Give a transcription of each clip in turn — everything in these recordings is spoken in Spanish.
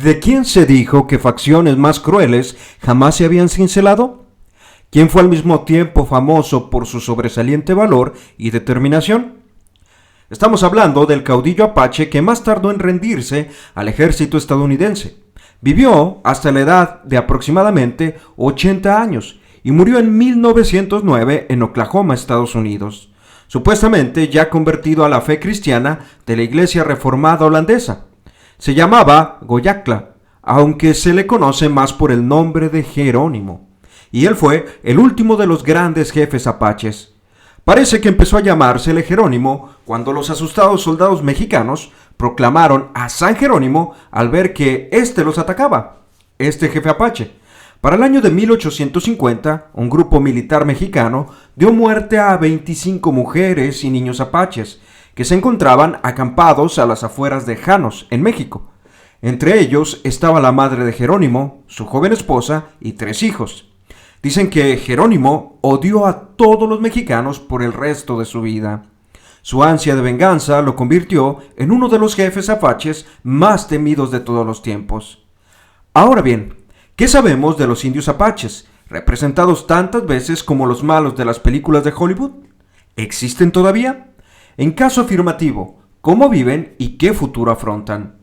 ¿De quién se dijo que facciones más crueles jamás se habían cincelado? ¿Quién fue al mismo tiempo famoso por su sobresaliente valor y determinación? Estamos hablando del caudillo apache que más tardó en rendirse al ejército estadounidense. Vivió hasta la edad de aproximadamente 80 años y murió en 1909 en Oklahoma, Estados Unidos, supuestamente ya convertido a la fe cristiana de la Iglesia Reformada holandesa. Se llamaba Goyakla, aunque se le conoce más por el nombre de Jerónimo, y él fue el último de los grandes jefes apaches. Parece que empezó a llamársele Jerónimo cuando los asustados soldados mexicanos proclamaron a San Jerónimo al ver que éste los atacaba, este jefe apache. Para el año de 1850, un grupo militar mexicano dio muerte a 25 mujeres y niños apaches que se encontraban acampados a las afueras de Janos, en México. Entre ellos estaba la madre de Jerónimo, su joven esposa y 3 hijos. Dicen que Jerónimo odió a todos los mexicanos por el resto de su vida. Su ansia de venganza lo convirtió en uno de los jefes apaches más temidos de todos los tiempos. Ahora bien, ¿qué sabemos de los indios apaches, representados tantas veces como los malos de las películas de Hollywood? ¿Existen todavía? En caso afirmativo, ¿cómo viven y qué futuro afrontan?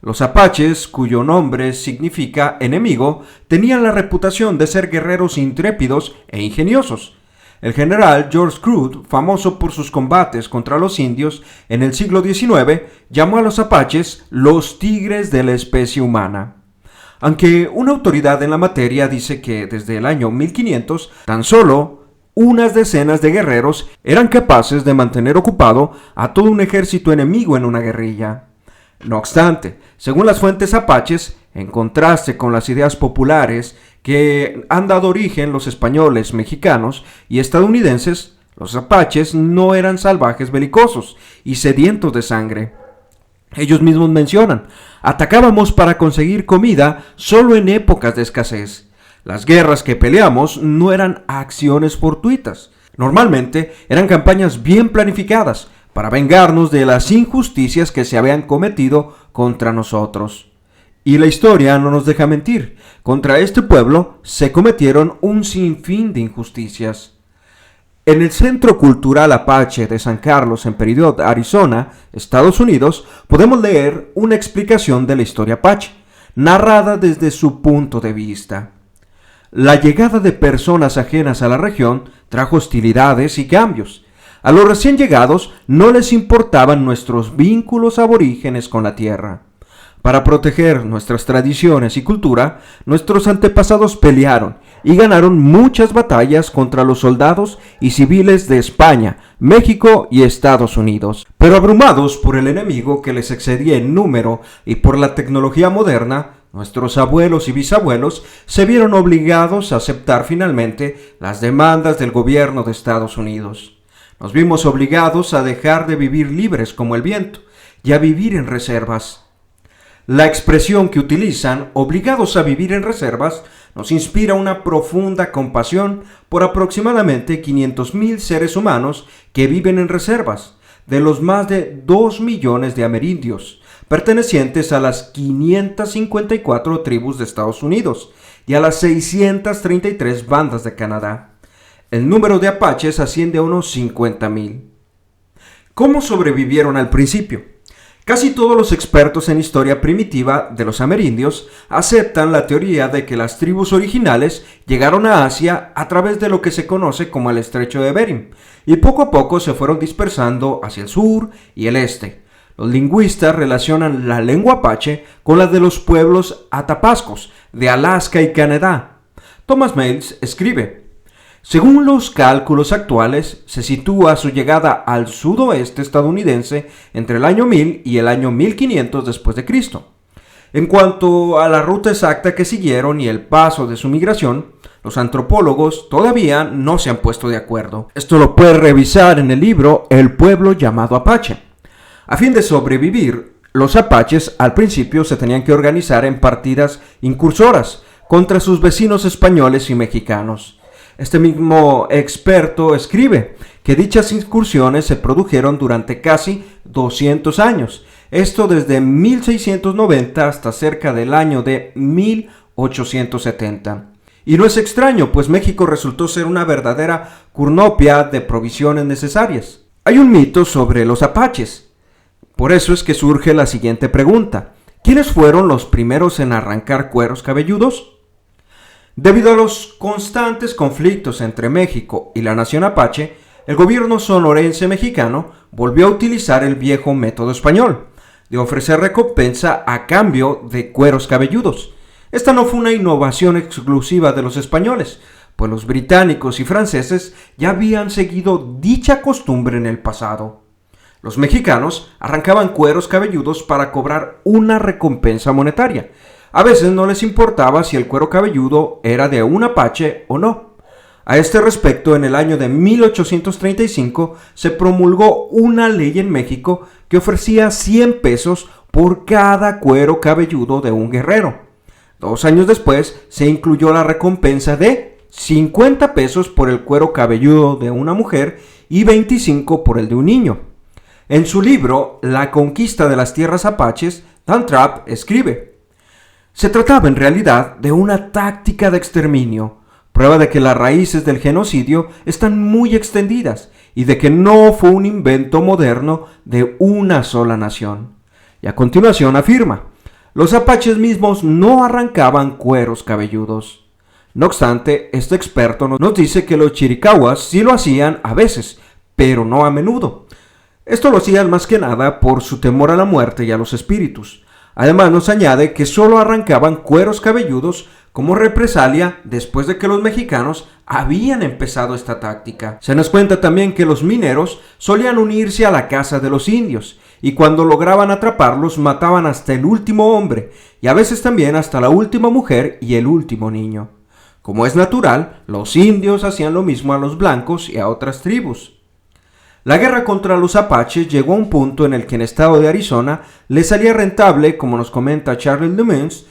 Los apaches, cuyo nombre significa enemigo, tenían la reputación de ser guerreros intrépidos e ingeniosos. El general George Crute, famoso por sus combates contra los indios en el siglo XIX, llamó a los apaches los tigres de la especie humana. Aunque una autoridad en la materia dice que desde el año 1500, tan solo unas decenas de guerreros eran capaces de mantener ocupado a todo un ejército enemigo en una guerrilla. No obstante, según las fuentes apaches, en contraste con las ideas populares que han dado origen los españoles, mexicanos y estadounidenses, los apaches no eran salvajes belicosos y sedientos de sangre. Ellos mismos mencionan: atacábamos para conseguir comida solo en épocas de escasez. Las guerras que peleamos no eran acciones fortuitas. Normalmente eran campañas bien planificadas para vengarnos de las injusticias que se habían cometido contra nosotros. Y la historia no nos deja mentir. Contra este pueblo se cometieron un sinfín de injusticias. En el Centro Cultural Apache de San Carlos, en Peridot, Arizona, Estados Unidos, podemos leer una explicación de la historia apache, narrada desde su punto de vista. La llegada de personas ajenas a la región trajo hostilidades y cambios. A los recién llegados no les importaban nuestros vínculos aborígenes con la tierra. Para proteger nuestras tradiciones y cultura, nuestros antepasados pelearon y ganaron muchas batallas contra los soldados y civiles de España, México y Estados Unidos. Pero abrumados por el enemigo que les excedía en número y por la tecnología moderna, nuestros abuelos y bisabuelos se vieron obligados a aceptar finalmente las demandas del gobierno de Estados Unidos. Nos vimos obligados a dejar de vivir libres como el viento y a vivir en reservas. La expresión que utilizan, obligados a vivir en reservas, nos inspira una profunda compasión por aproximadamente 500,000 seres humanos que viven en reservas, de los más de 2 millones de amerindios, pertenecientes a las 554 tribus de Estados Unidos y a las 633 bandas de Canadá. El número de apaches asciende a unos 50,000. ¿Cómo sobrevivieron al principio? Casi todos los expertos en historia primitiva de los amerindios aceptan la teoría de que las tribus originales llegaron a Asia a través de lo que se conoce como el Estrecho de Bering y poco a poco se fueron dispersando hacia el sur y el este. Los lingüistas relacionan la lengua apache con la de los pueblos atapascos de Alaska y Canadá. Thomas Miles escribe: según los cálculos actuales, se sitúa su llegada al sudoeste estadounidense entre el año 1000 y el año 1500 después de Cristo. En cuanto a la ruta exacta que siguieron y el paso de su migración, los antropólogos todavía no se han puesto de acuerdo. Esto lo puede revisar en el libro El pueblo llamado Apache. A fin de sobrevivir, los apaches al principio se tenían que organizar en partidas incursoras contra sus vecinos españoles y mexicanos. Este mismo experto escribe que dichas incursiones se produjeron durante casi 200 años, Esto desde 1690 hasta cerca del año de 1870. Y no es extraño, pues México resultó ser una verdadera cornucopia de provisiones necesarias. Hay un mito sobre los apaches. Por eso es que surge la siguiente pregunta. ¿Quiénes fueron los primeros en arrancar cueros cabelludos? Debido a los constantes conflictos entre México y la nación apache, el gobierno sonorense mexicano volvió a utilizar el viejo método español, de ofrecer recompensa a cambio de cueros cabelludos. Esta no fue una innovación exclusiva de los españoles, pues los británicos y franceses ya habían seguido dicha costumbre en el pasado. Los mexicanos arrancaban cueros cabelludos para cobrar una recompensa monetaria. A veces no les importaba si el cuero cabelludo era de un apache o no. A este respecto, en el año de 1835 se promulgó una ley en México que ofrecía 100 pesos por cada cuero cabelludo de un guerrero. 2 años después se incluyó la recompensa de 50 pesos por el cuero cabelludo de una mujer y 25 por el de un niño. En su libro La conquista de las tierras apaches, Dan Trapp escribe: se trataba en realidad de una táctica de exterminio, prueba de que las raíces del genocidio están muy extendidas y de que no fue un invento moderno de una sola nación. Y a continuación afirma: los apaches mismos no arrancaban cueros cabelludos. No obstante, este experto nos dice que los chiricahuas sí lo hacían a veces, pero no a menudo. Esto lo hacían más que nada por su temor a la muerte y a los espíritus. Además nos añade que solo arrancaban cueros cabelludos como represalia después de que los mexicanos habían empezado esta táctica. Se nos cuenta también que los mineros solían unirse a la caza de los indios, y cuando lograban atraparlos mataban hasta el último hombre, y a veces también hasta la última mujer y el último niño. Como es natural, los indios hacían lo mismo a los blancos y a otras tribus. La guerra contra los apaches llegó a un punto en el que en el estado de Arizona le salía rentable, como nos comenta Charles Lemons,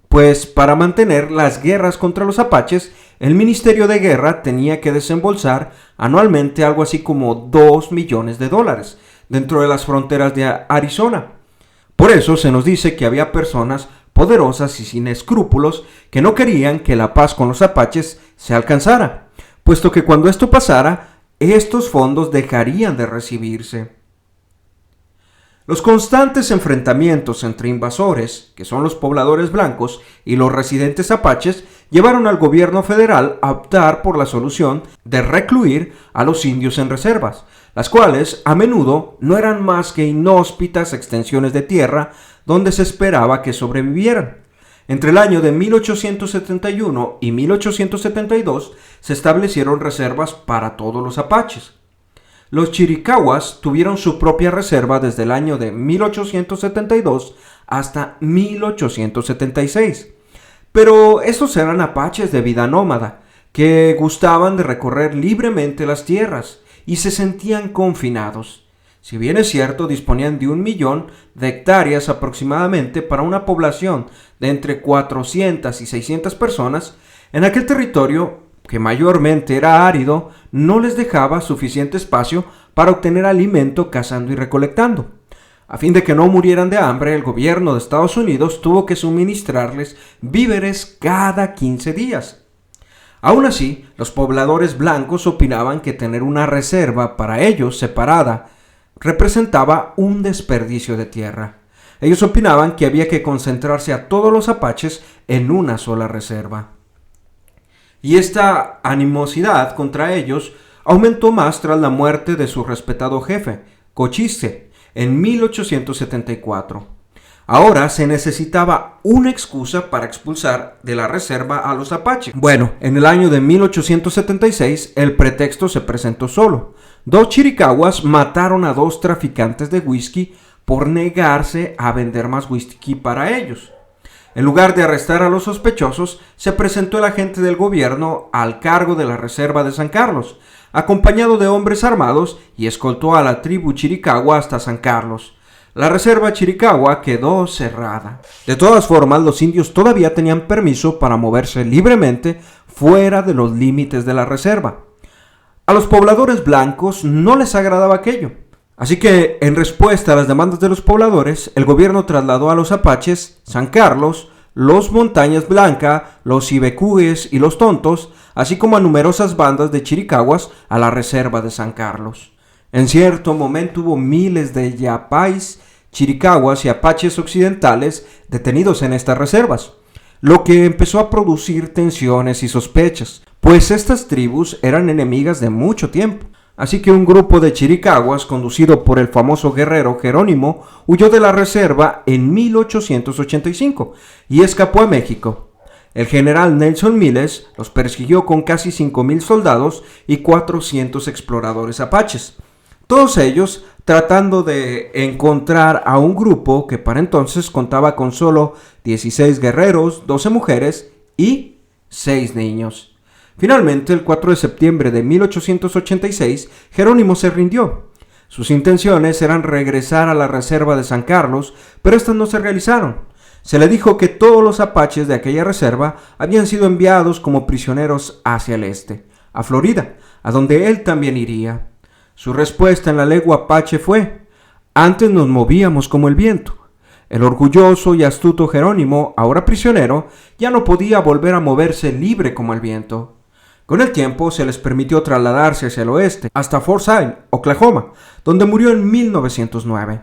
pues para mantener las guerras contra los apaches, el Ministerio de Guerra tenía que desembolsar anualmente algo así como $2 millones dentro de las fronteras de Arizona. Por eso se nos dice que había personas poderosas y sin escrúpulos que no querían que la paz con los apaches se alcanzara, puesto que cuando esto pasara, estos fondos dejarían de recibirse. Los constantes enfrentamientos entre invasores, que son los pobladores blancos, y los residentes apaches, llevaron al gobierno federal a optar por la solución de recluir a los indios en reservas, las cuales a menudo no eran más que inhóspitas extensiones de tierra donde se esperaba que sobrevivieran. Entre el año de 1871 y 1872 se establecieron reservas para todos los apaches. Los chiricahuas tuvieron su propia reserva desde el año de 1872 hasta 1876. Pero estos eran apaches de vida nómada, que gustaban de recorrer libremente las tierras y se sentían confinados. Si bien es cierto, disponían de 1 millón de hectáreas aproximadamente para una población de entre 400 y 600 personas, en aquel territorio, que mayormente era árido, no les dejaba suficiente espacio para obtener alimento cazando y recolectando. A fin de que no murieran de hambre, el gobierno de Estados Unidos tuvo que suministrarles víveres cada 15 días. Aún así, los pobladores blancos opinaban que tener una reserva para ellos separada representaba un desperdicio de tierra. Ellos opinaban que había que concentrarse a todos los apaches en una sola reserva. Y esta animosidad contra ellos aumentó más tras la muerte de su respetado jefe, Cochise, en 1874. Ahora se necesitaba una excusa para expulsar de la reserva a los apaches. Bueno, en el año de 1876 el pretexto se presentó solo. 2 chiricahuas mataron a 2 traficantes de whisky por negarse a vender más whisky para ellos. En lugar de arrestar a los sospechosos, se presentó el agente del gobierno al cargo de la reserva de San Carlos, acompañado de hombres armados, y escoltó a la tribu chiricahua hasta San Carlos. La reserva chiricahua quedó cerrada. De todas formas, los indios todavía tenían permiso para moverse libremente fuera de los límites de la reserva. A los pobladores blancos no les agradaba aquello. Así que, en respuesta a las demandas de los pobladores, el gobierno trasladó a los apaches San Carlos, los Montañas Blanca, los Ibecúes y los Tontos, así como a numerosas bandas de chiricahuas a la reserva de San Carlos. En cierto momento hubo miles de yapáis, chiricahuas y apaches occidentales detenidos en estas reservas, lo que empezó a producir tensiones y sospechas, pues estas tribus eran enemigas de mucho tiempo. Así que un grupo de chiricahuas, conducido por el famoso guerrero Jerónimo, huyó de la reserva en 1885 y escapó a México. El general Nelson Miles los persiguió con casi 5,000 soldados y 400 exploradores apaches, todos ellos tratando de encontrar a un grupo que para entonces contaba con solo 16 guerreros, 12 mujeres y 6 niños. Finalmente, el 4 de septiembre de 1886, Jerónimo se rindió. Sus intenciones eran regresar a la reserva de San Carlos, pero estas no se realizaron. Se le dijo que todos los apaches de aquella reserva habían sido enviados como prisioneros hacia el este, a Florida, a donde él también iría. Su respuesta en la lengua apache fue: antes nos movíamos como el viento. El orgulloso y astuto Jerónimo, ahora prisionero, ya no podía volver a moverse libre como el viento. Con el tiempo se les permitió trasladarse hacia el oeste, hasta Forsyth, Oklahoma, donde murió en 1909.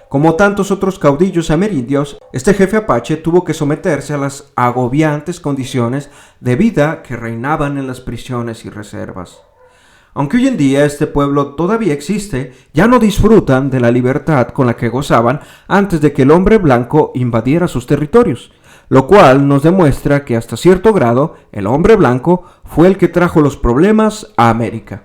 Como tantos otros caudillos amerindios, este jefe apache tuvo que someterse a las agobiantes condiciones de vida que reinaban en las prisiones y reservas. Aunque hoy en día este pueblo todavía existe, ya no disfrutan de la libertad con la que gozaban antes de que el hombre blanco invadiera sus territorios, lo cual nos demuestra que hasta cierto grado el hombre blanco fue el que trajo los problemas a América.